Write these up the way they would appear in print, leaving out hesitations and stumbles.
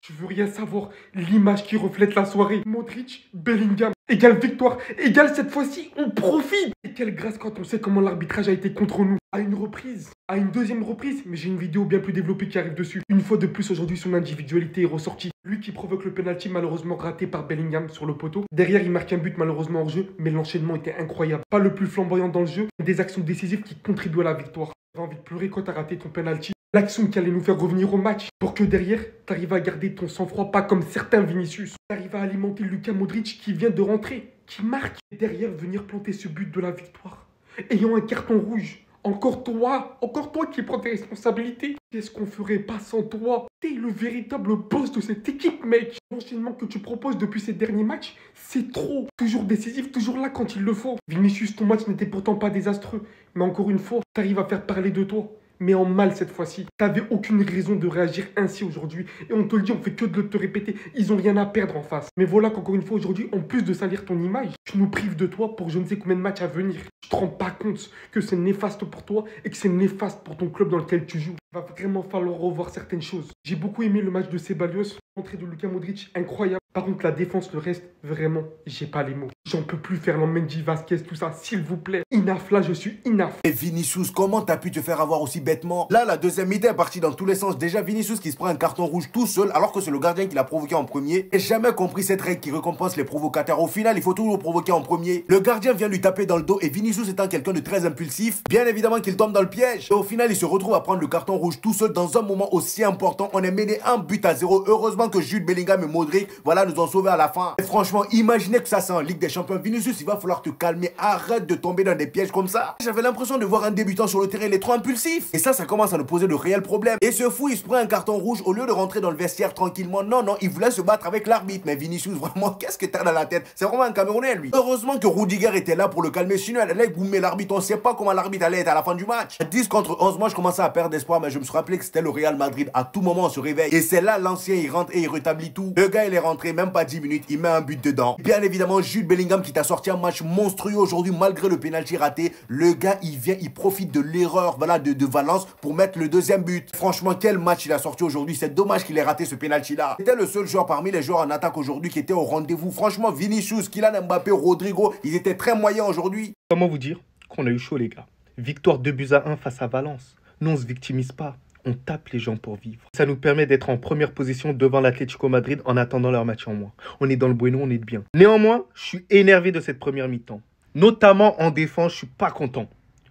Tu veux rien savoir. L'image qui reflète la soirée. Modric, Bellingham, égale victoire, égale cette fois-ci, on profite. Et quelle grâce quand on sait comment l'arbitrage a été contre nous. À une reprise, à une deuxième reprise, mais j'ai une vidéo bien plus développée qui arrive dessus. Une fois de plus aujourd'hui, son individualité est ressortie. Lui qui provoque le penalty malheureusement raté par Bellingham sur le poteau. Derrière, il marque un but malheureusement hors jeu, mais l'enchaînement était incroyable. Pas le plus flamboyant dans le jeu, mais des actions décisives qui contribuent à la victoire. J'avais envie de pleurer quand t'as raté ton penalty. L'action qui allait nous faire revenir au match. Pour que derrière, t'arrives à garder ton sang-froid, pas comme certains Vinicius. T'arrives à alimenter Luka Modric qui vient de rentrer, qui marque. Et derrière, venir planter ce but de la victoire. Ayant un carton rouge. Encore toi qui prends tes responsabilités. Qu'est-ce qu'on ferait pas sans toi? T'es le véritable boss de cette équipe, mec. L'enchaînement que tu proposes depuis ces derniers matchs, c'est trop. Toujours décisif, toujours là quand il le faut. Vinicius, ton match n'était pourtant pas désastreux. Mais encore une fois, t'arrives à faire parler de toi. Mais en mal cette fois-ci. T'avais aucune raison de réagir ainsi aujourd'hui. Et on te le dit, on fait que de te répéter. Ils ont rien à perdre en face. Mais voilà qu'encore une fois aujourd'hui, en plus de salir ton image, tu nous prives de toi pour je ne sais combien de matchs à venir. Tu te rends pas compte que c'est néfaste pour toi et que c'est néfaste pour ton club dans lequel tu joues. Il va vraiment falloir revoir certaines choses. J'ai beaucoup aimé le match de Ceballos. L'entrée de Luka Modric, incroyable. Par contre, la défense, le reste, vraiment, j'ai pas les mots. J'en peux plus faire Mendy, Vasquez, tout ça, s'il vous plaît. Inaf, là, je suis inaf. Et Vinicius, comment t'as pu te faire avoir aussi bêtement? Là, la deuxième mi-temps est partie dans tous les sens. Déjà, Vinicius qui se prend un carton rouge tout seul, alors que c'est le gardien qui l'a provoqué en premier. J'ai jamais compris cette règle qui récompense les provocateurs. Au final, il faut toujours provoquer en premier. Le gardien vient lui taper dans le dos et Vinicius étant quelqu'un de très impulsif, bien évidemment qu'il tombe dans le piège. Et au final, il se retrouve à prendre le carton rouge tout seul dans un moment aussi important. On est mené 1-0. Heureusement que Jude Bellingham et Modric, voilà, nous ont sauvés à la fin. Et franchement, imaginez que ça c'est en Ligue des Champions. Vinicius, il va falloir te calmer. Arrête de tomber dans des pièges comme ça. J'avais l'impression de voir un débutant sur le terrain, il est trop impulsif. Et ça commence à nous poser de réels problèmes. Et ce fou, il se prend un carton rouge au lieu de rentrer dans le vestiaire tranquillement. Non, il voulait se battre avec l'arbitre. Mais Vinicius, vraiment, qu'est-ce que t'as dans la tête? C'est vraiment un Camerounais, lui. Heureusement que Rudiger était là pour le calmer. Sinon, elle allait goumer l'arbitre. On sait pas comment l'arbitre allait être à la fin du match. À 10 contre 11, moi, je commençais à perdre espoir. Mais je me suis rappelé que c'était le Real Madrid. À tout moment, on se réveille. Et c'est là, l'ancien, il rentre et il rétablit tout. Le gars, il est rentré, même pas 10 minutes. Il met un but dedans. Bien évidemment, Jude Bellingham qui t'a sorti un match monstrueux aujourd'hui, malgré le pénalty raté. Le gars, il vient, il profite de l'erreur, voilà, de Valence pour mettre le deuxième but. Franchement, quel match il a sorti aujourd'hui. C'est dommage qu'il ait raté ce pénalty-là. C'était le seul joueur parmi les joueurs en attaque aujourd'hui qui était au rendez-vous. Franchement, Vinicius, Kylian Mbappé, Rodrigo, ils étaient très moyens aujourd'hui. Comment vous dire qu'on a eu chaud, les gars? Victoire 2-1 face à Valence. Nous, on se victimise pas. On tape les gens pour vivre. Ça nous permet d'être en première position devant l'Atlético Madrid en attendant leur match en moins. On est dans le bueno, on est bien. Néanmoins, je suis énervé de cette première mi-temps. Notamment en défense, je suis pas content.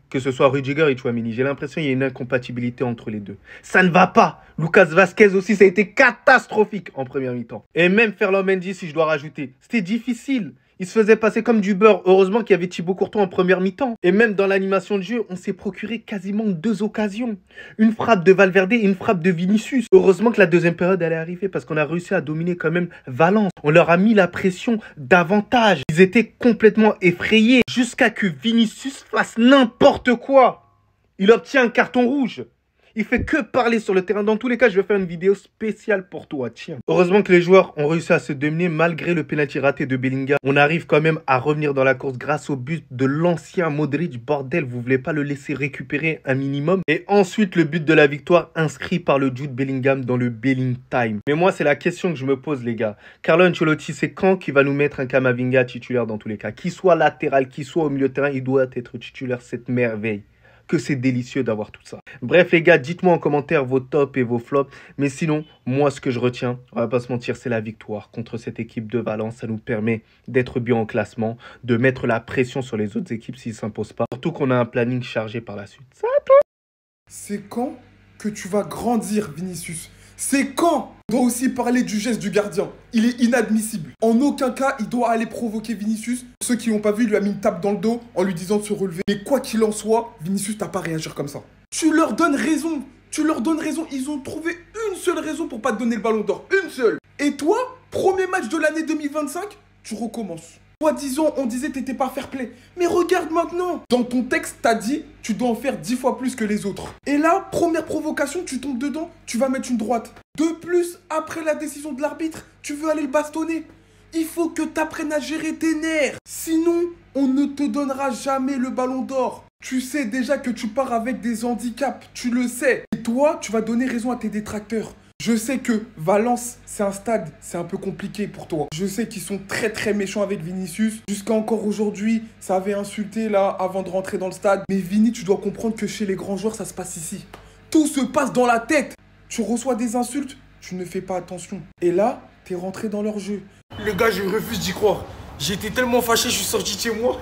Que ce soit Rudiger et Tchouaméni. J'ai l'impression qu'il y a une incompatibilité entre les deux. Ça ne va pas. Lucas Vasquez aussi, ça a été catastrophique en première mi-temps. Et même Ferland Mendy, si je dois rajouter. C'était difficile. Il se faisait passer comme du beurre. Heureusement qu'il y avait Thibaut Courtois en première mi-temps. Et même dans l'animation de jeu, on s'est procuré quasiment 2 occasions. Une frappe de Valverde et une frappe de Vinicius. Heureusement que la deuxième période allait arriver parce qu'on a réussi à dominer quand même Valence. On leur a mis la pression davantage. Ils étaient complètement effrayés jusqu'à que Vinicius fasse n'importe quoi. Il obtient un carton rouge. Il fait que parler sur le terrain. Dans tous les cas, je vais faire une vidéo spéciale pour toi. Tiens. Heureusement que les joueurs ont réussi à se dominer malgré le penalty raté de Bellingham. On arrive quand même à revenir dans la course grâce au but de l'ancien Modric. Bordel, vous voulez pas le laisser récupérer un minimum? Et ensuite, le but de la victoire inscrit par le Jude Bellingham dans le Belling Time. Mais moi, c'est la question que je me pose, les gars. Carlo Ancelotti, c'est quand qu'il va nous mettre un Camavinga titulaire dans tous les cas? Qu'il soit latéral, qu'il soit au milieu de terrain, il doit être titulaire, cette merveille. Que c'est délicieux d'avoir tout ça. Bref les gars, dites-moi en commentaire vos tops et vos flops. Mais sinon, moi ce que je retiens, on va pas se mentir, c'est la victoire contre cette équipe de Valence. Ça nous permet d'être bien en classement, de mettre la pression sur les autres équipes s'ils ne s'imposent pas. Surtout qu'on a un planning chargé par la suite. Ça à toi. C'est quand que tu vas grandir, Vinicius? C'est quand? On doit aussi parler du geste du gardien. Il est inadmissible. En aucun cas, il doit aller provoquer Vinicius. Ceux qui l'ont pas vu, il lui a mis une tape dans le dos en lui disant de se relever. Mais quoi qu'il en soit, Vinicius, t'as pas à réagir comme ça. Tu leur donnes raison. Tu leur donnes raison. Ils ont trouvé une seule raison pour pas te donner le ballon d'or. Une seule. Et toi, premier match de l'année 2025, tu recommences. Soi-disant, on disait que t'étais pas fair play. Mais regarde maintenant. Dans ton texte, t'as dit, tu dois en faire 10 fois plus que les autres. Et là, première provocation, tu tombes dedans, tu vas mettre une droite. De plus, après la décision de l'arbitre, tu veux aller le bastonner. Il faut que t'apprennes à gérer tes nerfs. Sinon, on ne te donnera jamais le ballon d'or. Tu sais déjà que tu pars avec des handicaps, tu le sais. Et toi, tu vas donner raison à tes détracteurs. Je sais que Valence, c'est un stade, c'est un peu compliqué pour toi. Je sais qu'ils sont très très méchants avec Vinicius. Jusqu'à encore aujourd'hui, ça avait insulté là avant de rentrer dans le stade. Mais Vini, tu dois comprendre que chez les grands joueurs, ça se passe ici. Tout se passe dans la tête. Tu reçois des insultes, tu ne fais pas attention. Et là, t'es rentré dans leur jeu. Les gars, je refuse d'y croire. J'étais tellement fâché, je suis sorti de chez moi.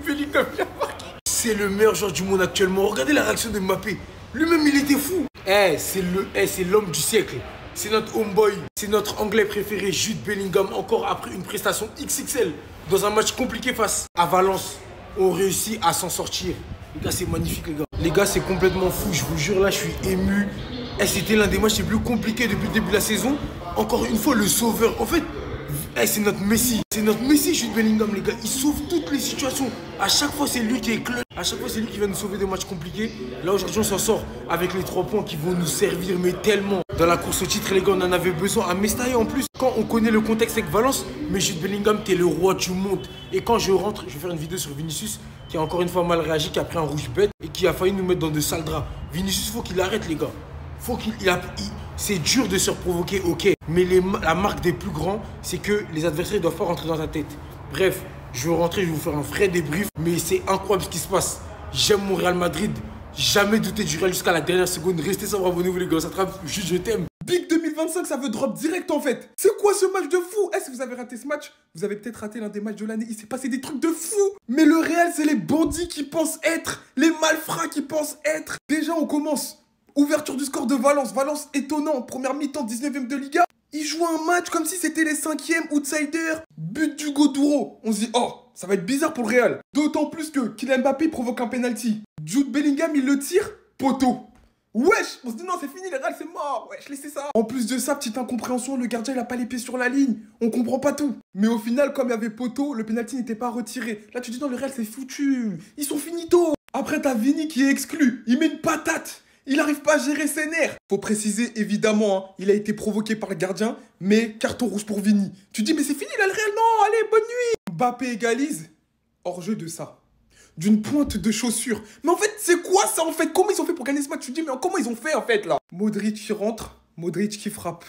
Bellingham vient marquer. C'est le meilleur joueur du monde actuellement. Regardez la réaction de Mbappé. Lui-même, il était fou. C'est l'homme du siècle. C'est notre homeboy. C'est notre anglais préféré, Jude Bellingham. Encore après une prestation XXL. Dans un match compliqué face à Valence. On réussit à s'en sortir. Les gars, c'est magnifique, les gars. Les gars, c'est complètement fou. Je vous jure, là, je suis ému. C'était l'un des matchs les plus compliqués depuis le début de la saison. Encore une fois, le sauveur. En fait, c'est notre Messi. C'est notre Messi, Jude Bellingham, les gars. Il sauve toutes les situations. À chaque fois, c'est lui qui est clutch. À chaque fois, c'est lui qui vient nous sauver des matchs compliqués. Là, aujourd'hui, on s'en sort avec les 3 points qui vont nous servir, mais tellement. Dans la course au titre, les gars, on en avait besoin. À Mestalla, en plus, quand on connaît le contexte avec Valence, mais Jude Bellingham, t'es le roi du monde. Et quand je rentre, je vais faire une vidéo sur Vinicius, qui a encore une fois mal réagi, qui a pris un rouge bête et qui a failli nous mettre dans de sales draps. Vinicius, faut qu'il arrête, les gars. C'est dur de se provoquer, ok. Mais la marque des plus grands, c'est que les adversaires ne doivent pas rentrer dans ta tête. Bref, je vais rentrer, je vais vous faire un vrai débrief. Mais c'est incroyable ce qui se passe. J'aime mon Real Madrid. Jamais douté du Real jusqu'à la dernière seconde. Restez sans abonnez-vous, les gars. Ça trappe, juste je t'aime. Big 2025, ça veut drop direct en fait. C'est quoi ce match de fou? Si vous avez raté ce match, vous avez peut-être raté l'un des matchs de l'année. Il s'est passé des trucs de fou. Mais le Real, c'est les bandits qui pensent être, les malfrats qui pensent être. Déjà, on commence. Ouverture du score de Valence. Valence étonnant. Première mi-temps, 19e de Liga. Ils jouent un match comme si c'était les 5e outsiders. But d'Hugo Duro. On se dit, oh, ça va être bizarre pour le Real. D'autant plus que Kylian Mbappé provoque un penalty. Jude Bellingham, il le tire. Poteau. Wesh, on se dit non, c'est fini, le Real, c'est mort. Wesh, laissez ça. En plus de ça, petite incompréhension, le gardien, il a pas les pieds sur la ligne. On comprend pas tout. Mais au final, comme il y avait poteau, le penalty n'était pas retiré. Là, tu dis non, le Real, c'est foutu. Ils sont finito. Après, t'as Vini qui est exclu. Il met une patate. Il n'arrive pas à gérer ses nerfs. Faut préciser, évidemment, hein, il a été provoqué par le gardien, mais carton rouge pour Vini. Tu dis, mais c'est fini là, le Real, non, allez, bonne nuit. Mbappé égalise, hors-jeu de ça. D'une pointe de chaussure. Mais en fait, c'est quoi ça en fait? Comment ils ont fait pour gagner ce match? Tu dis, mais comment ils ont fait en fait là? Modric qui rentre, Modric qui frappe.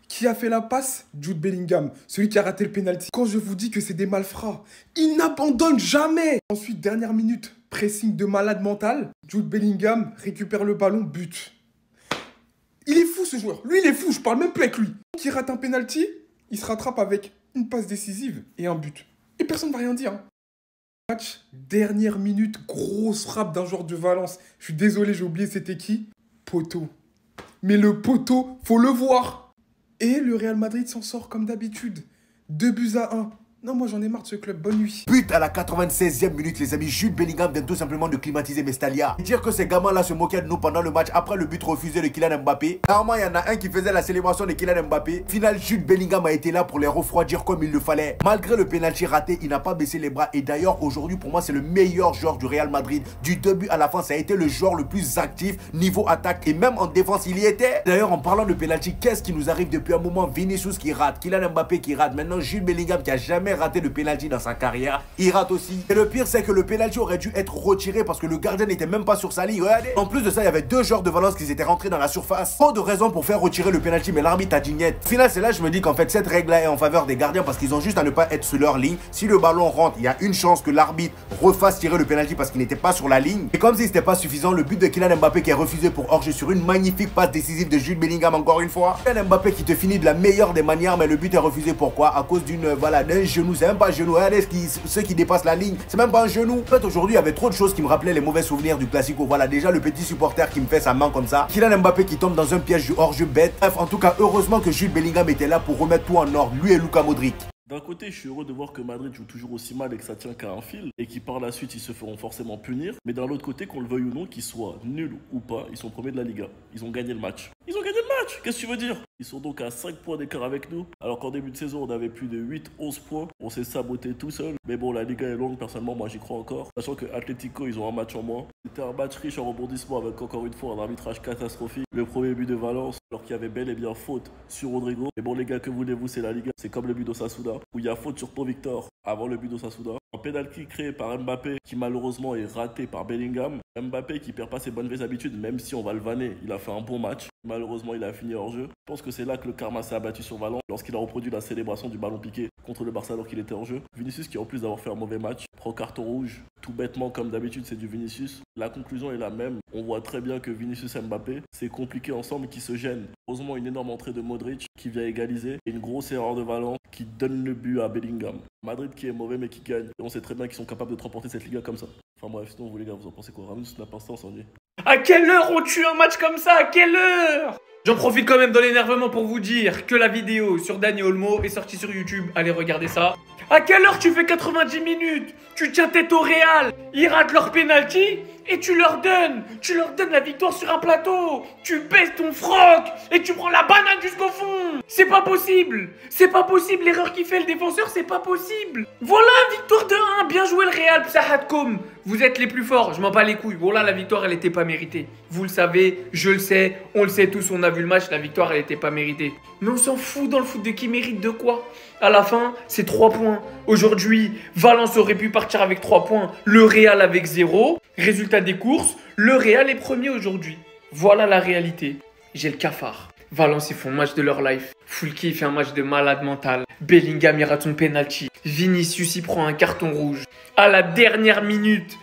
Qui a fait la passe? Jude Bellingham, celui qui a raté le penalty. Quand je vous dis que c'est des malfrats, ils n'abandonnent jamais. Ensuite, dernière minute, pressing de malade mental. Jude Bellingham récupère le ballon, but. Il est fou ce joueur. Lui, il est fou, je parle même plus avec lui. Qui rate un penalty, il se rattrape avec une passe décisive et un but. Et personne ne va rien dire. Match, dernière minute, grosse frappe d'un joueur de Valence. Je suis désolé, j'ai oublié c'était qui. Poteau. Mais le poteau, faut le voir. Et le Real Madrid s'en sort comme d'habitude. 2-1. Non, moi j'en ai marre de ce club. Bonne nuit. But à la 96e minute, les amis. Jude Bellingham vient tout simplement de climatiser Mestalla. Dire que ces gamins-là se moquaient de nous pendant le match après le but refusé de Kylian Mbappé. Normalement, il y en a un qui faisait la célébration de Kylian Mbappé. Final, Jude Bellingham a été là pour les refroidir comme il le fallait. Malgré le penalty raté, il n'a pas baissé les bras. Et d'ailleurs, aujourd'hui, pour moi, c'est le meilleur joueur du Real Madrid. Du début à la fin, ça a été le joueur le plus actif niveau attaque. Et même en défense, il y était. D'ailleurs, en parlant de penalty, qu'est-ce qui nous arrive depuis un moment? Vinicius qui rate, Kylian Mbappé qui rate. Maintenant, Jude Bellingham qui a jamais raté de penalty dans sa carrière, il rate aussi. Et le pire, c'est que le penalty aurait dû être retiré parce que le gardien n'était même pas sur sa ligne. Regardez. En plus de ça, il y avait 2 joueurs de Valence qui étaient rentrés dans la surface. Pas de raison pour faire retirer le penalty, mais l'arbitre a dit niet. Au final, c'est là que je me dis qu'en fait, cette règle-là est en faveur des gardiens parce qu'ils ont juste à ne pas être sur leur ligne. Si le ballon rentre, il y a une chance que l'arbitre refasse tirer le penalty parce qu'il n'était pas sur la ligne. Et comme si c'était pas suffisant, le but de Kylian Mbappé qui est refusé pour hors-jeu sur une magnifique passe décisive de Jude Bellingham encore une fois. Kylian Mbappé qui te finit de la meilleure des manières, mais le but est refusé. Pourquoi? À cause d'un genou. C'est même pas un genou. Regardez ceux qui dépassent la ligne, c'est même pas un genou. En fait, aujourd'hui, il y avait trop de choses qui me rappelaient les mauvais souvenirs du Classico. Voilà, déjà le petit supporter qui me fait sa main comme ça. Kylian Mbappé qui tombe dans un piège du hors-jeu bête. Bref, en tout cas, heureusement que Jude Bellingham était là pour remettre tout en ordre, lui et Luka Modric. D'un côté, je suis heureux de voir que Madrid joue toujours aussi mal et que ça tient qu'à un fil et qui par la suite ils se feront forcément punir. Mais d'un autre côté, qu'on le veuille ou non, qu'ils soient nuls ou pas, ils sont premiers de la Liga. Ils ont gagné le match. Ils ont gagné le match! Qu'est-ce que tu veux dire? Ils sont donc à 5 points d'écart avec nous. Alors qu'en début de saison, on avait plus de 8-11 points. On s'est saboté tout seul. Mais bon, la Liga est longue, personnellement, moi j'y crois encore. Sachant que Atlético, ils ont un match en moins. C'était un match riche en rebondissements avec encore une fois un arbitrage catastrophique. Le premier but de Valence, alors qu'il y avait bel et bien faute sur Rodrigo. Mais bon les gars, que voulez-vous, c'est la Liga. C'est comme le but d'Osasuna, où il y a faute sur Pau Victor avant le but d'Osasuna. Un pénalty créé par Mbappé qui malheureusement est raté par Bellingham. Mbappé qui perd pas ses bonnes vieilles habitudes, même si on va le vanner, il a fait un bon match. Malheureusement, il a fini hors jeu. Je pense que c'est là que le karma s'est abattu sur Valence lorsqu'il a reproduit la célébration du ballon piqué contre le Barça alors qu'il était hors jeu. Vinicius, qui en plus d'avoir fait un mauvais match, prend carton rouge. Tout bêtement, comme d'habitude, c'est du Vinicius. La conclusion est la même. On voit très bien que Vinicius et Mbappé, c'est compliqué ensemble, qui se gênent. Heureusement, une énorme entrée de Modric qui vient égaliser et une grosse erreur de Valence qui donne le but à Bellingham. Madrid qui est mauvais mais qui gagne. Et on sait très bien qu'ils sont capables de remporter cette Liga comme ça. Enfin bref, sinon vous les gars, vous en pensez quoi? Ramenez n'a pas ça, on s'ennuie. À quelle heure on tue un match comme ça? À quelle heure? J'en profite quand même de l'énervement pour vous dire que la vidéo sur Dani Olmo est sortie sur YouTube. Allez regarder ça. À quelle heure tu fais 90 minutes? Tu tiens tête au Real. Ils ratent leur penalty et tu leur donnes la victoire sur un plateau. Tu baisses ton froc et tu prends la banane jusqu'au fond. C'est pas possible. C'est pas possible. L'erreur qu'il fait le défenseur, c'est pas possible. Voilà, victoire de 1. Bien joué le Real, Psahatkom. Vous êtes les plus forts. Je m'en bats les couilles. Voilà, la victoire, elle était pas méritée. Vous le savez, je le sais, on le sait tous. On a vu le match, la victoire, elle était pas méritée. Mais on s'en fout dans le foot de qui mérite de quoi. À la fin, c'est 3 points. Aujourd'hui, Valence aurait pu partir avec 3 points. Le Real avec 0. Résultat des courses, le Real est premier aujourd'hui. Voilà la réalité. J'ai le cafard. Valence, ils font un match de leur life. Foulquier, il fait un match de malade mental. Bellingham, il rate son penalty. Vinicius, il prend un carton rouge. À la dernière minute,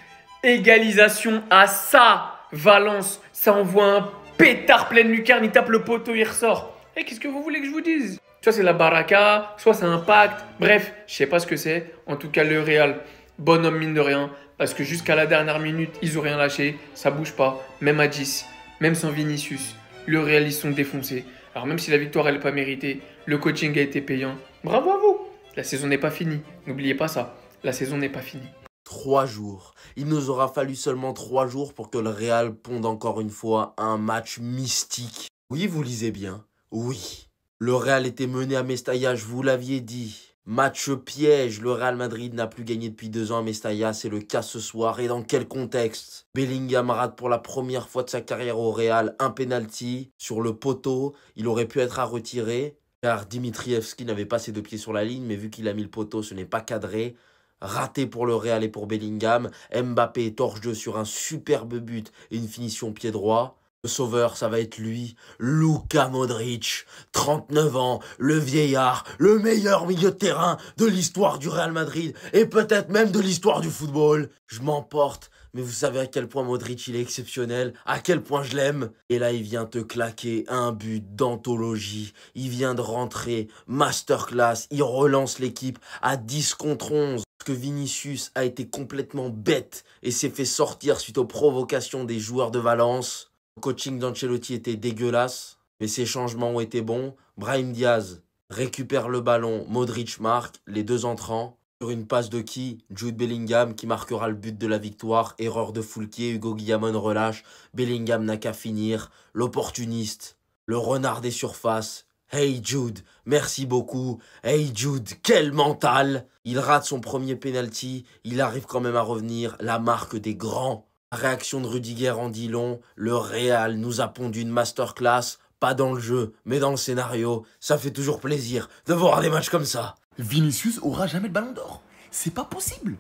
égalisation à ça. Valence, ça envoie un pétard pleine lucarne. Il tape le poteau, il ressort. Et qu'est-ce que vous voulez que je vous dise? Soit c'est la baraka, soit c'est un pacte. Bref, je sais pas ce que c'est. En tout cas, le Real, bonhomme mine de rien. Parce que jusqu'à la dernière minute, ils n'ont rien lâché. Ça bouge pas. Même à 10, même sans Vinicius, le Real, ils sont défoncés. Alors même si la victoire, elle n'est pas méritée, le coaching a été payant. Bravo à vous. La saison n'est pas finie. N'oubliez pas ça. La saison n'est pas finie. 3 jours. Il nous aura fallu seulement 3 jours pour que le Real ponde encore une fois un match mystique. Oui, vous lisez bien. Oui. Le Real était mené à Mestalla, je vous l'aviez dit. Match piège, le Real Madrid n'a plus gagné depuis 2 ans à Mestalla, c'est le cas ce soir. Et dans quel contexte? Bellingham rate pour la première fois de sa carrière au Real un penalty sur le poteau. Il aurait pu être à retirer, car Dimitrievski n'avait pas ses 2 pieds sur la ligne, mais vu qu'il a mis le poteau, ce n'est pas cadré. Raté pour le Real et pour Bellingham. Mbappé est hors jeu sur un superbe but et une finition pied droit. Le sauveur, ça va être lui, Luka Modric, 39 ans, le vieillard, le meilleur milieu de terrain de l'histoire du Real Madrid et peut-être même de l'histoire du football. Je m'emporte, mais vous savez à quel point Modric il est exceptionnel, à quel point je l'aime. Et là, il vient te claquer un but d'anthologie. Il vient de rentrer, masterclass, il relance l'équipe à 10 contre 11. Que Vinicius a été complètement bête et s'est fait sortir suite aux provocations des joueurs de Valence. Le coaching d'Ancelotti était dégueulasse, mais ses changements ont été bons. Brahim Diaz récupère le ballon, Modric marque, les 2 entrants. Sur une passe de qui? Jude Bellingham qui marquera le but de la victoire. Erreur de Foulquier, Hugo Guillamon relâche. Bellingham n'a qu'à finir. L'opportuniste, le renard des surfaces. Hey Jude, merci beaucoup. Hey Jude, quel mental! Il rate son premier penalty, il arrive quand même à revenir. La marque des grands. La réaction de Rudiger en dit long. Le Real nous a pondu une masterclass. Pas dans le jeu, mais dans le scénario. Ça fait toujours plaisir de voir des matchs comme ça. Vinicius aura jamais le ballon d'or. C'est pas possible.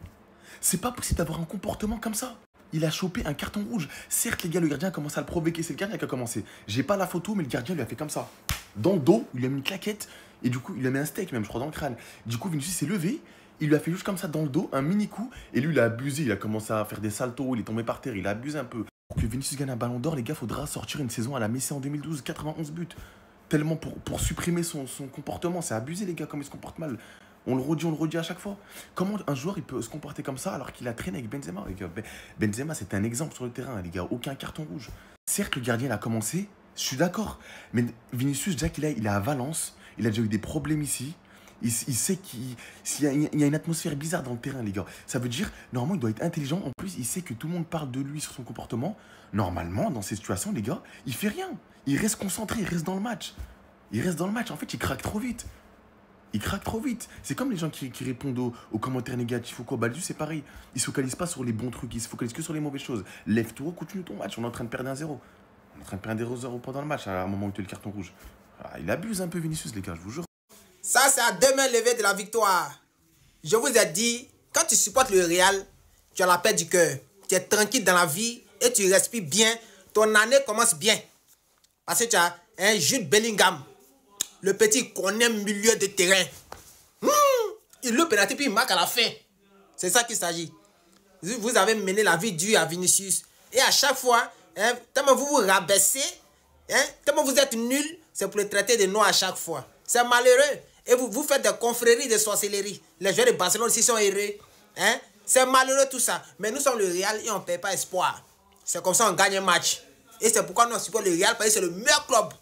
C'est pas possible d'avoir un comportement comme ça. Il a chopé un carton rouge. Certes, les gars, le gardien a commencé à le provoquer. C'est le gardien qui a commencé. J'ai pas la photo, mais le gardien lui a fait comme ça. Dans le dos, il lui a mis une claquette. Et du coup, il a mis un steak même, je crois, dans le crâne. Du coup, Vinicius s'est levé. Il lui a fait juste comme ça dans le dos, un mini coup. Et lui, il a abusé. Il a commencé à faire des saltos. Il est tombé par terre. Il a abusé un peu. Pour que Vinicius gagne un ballon d'or, les gars, faudra sortir une saison à la Messi en 2012. 91 buts. Tellement pour supprimer son comportement. C'est abusé, les gars, comme il se comporte mal. On le redit à chaque fois. Comment un joueur il peut se comporter comme ça alors qu'il a traîné avec Benzema, les gars? Benzema, c'était un exemple sur le terrain, les gars. Aucun carton rouge. Certes, le gardien il a commencé. Je suis d'accord. Mais Vinicius, déjà qu'il il est à Valence. Il a déjà eu des problèmes ici. Il sait qu'il y a une atmosphère bizarre dans le terrain, les gars. Ça veut dire, normalement, il doit être intelligent. En plus, il sait que tout le monde parle de lui sur son comportement. Normalement, dans ces situations, les gars, il fait rien. Il reste concentré, il reste dans le match. Il reste dans le match. En fait, il craque trop vite. Il craque trop vite. C'est comme les gens qui répondent aux commentaires négatifs ou quoi. Bah, lui, c'est pareil. Il se focalise pas sur les bons trucs. Il se focalise que sur les mauvaises choses. Lève-toi, continue ton match. On est en train de perdre 1-0. On est en train de perdre 1-0 pendant le match à un moment où tu as le carton rouge. Ah, il abuse un peu, Vinicius, les gars, je vous jure. Ça, c'est à 2 mains levées de la victoire. Je vous ai dit, quand tu supportes le Real, tu as la paix du cœur. Tu es tranquille dans la vie et tu respires bien. Ton année commence bien. Parce que tu as un Jude Bellingham. Le petit qu'on aime milieu de terrain. Il le pénalty puis il marque à la fin. C'est ça qu'il s'agit. Vous avez mené la vie dure à Vinicius. Et à chaque fois, tellement vous vous rabaissez, tellement vous êtes nul, c'est pour le traiter de noir à chaque fois. C'est malheureux. Et vous faites des confréries de sorcellerie. Les joueurs de Barcelone aussi sont heureux. C'est malheureux tout ça. Mais nous sommes le Real et on ne paye pas espoir. C'est comme ça on gagne un match. Et c'est pourquoi nous on supporte le Real parce que c'est le meilleur club.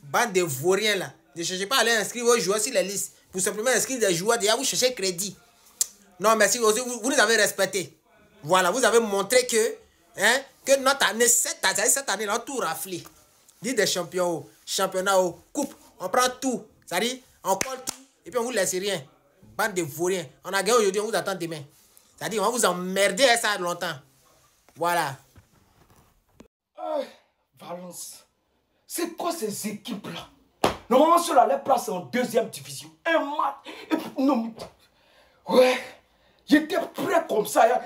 Bande de vauriens là. Ne cherchez pas à aller inscrire vos joueurs sur les listes. Pour simplement inscrire des joueurs, déjà vous cherchez crédit. Non, merci. Vous nous avez respecté. Voilà, vous avez montré que notre année, cette année, on a tout raflé. Ligue des champions, championnat, coupe, on prend tout. C'est-à-dire, on colle tout et puis on vous laisse rien. Bande de vauriens. On a gagné aujourd'hui, on vous attend demain. C'est-à-dire, on va vous emmerder à ça longtemps. Voilà. Valence, c'est quoi ces équipes-là? Normalement, ceux-là, les places en deuxième division. Un match. Et puis, non, ouais. J'étais prêt comme ça.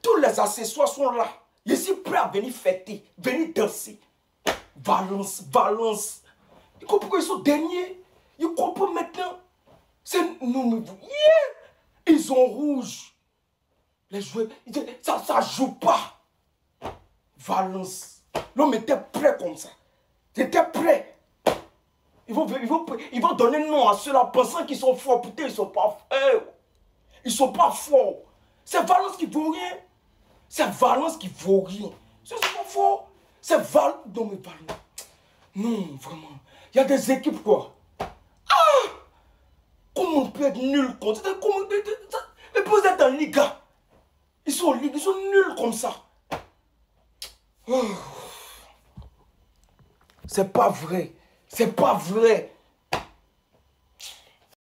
Tous les accessoires sont là. Je suis prêt à venir fêter, venir danser. Valence. Ils comprennent qu'ils sont derniers. Ils comprennent maintenant. C'est nous. Ils ont rouge. Les joueurs, ça joue pas. Valence. L'homme était prêt comme ça. J'étais prêt. Ils vont donner nom à ceux-là pensant qu'ils sont forts. Putain, ils sont pas forts. Ils sont pas forts. C'est Valence qui vaut rien. C'est Valence qui vaut rien. C'est pas fort. C'est Valence. Non, mais Valence. Non, vraiment. Il y a des équipes quoi. Comment on peut être nul comme ça? Mais vous êtes en Liga. Ils sont en Ligue, ils sont nuls comme ça. C'est pas vrai. C'est pas vrai.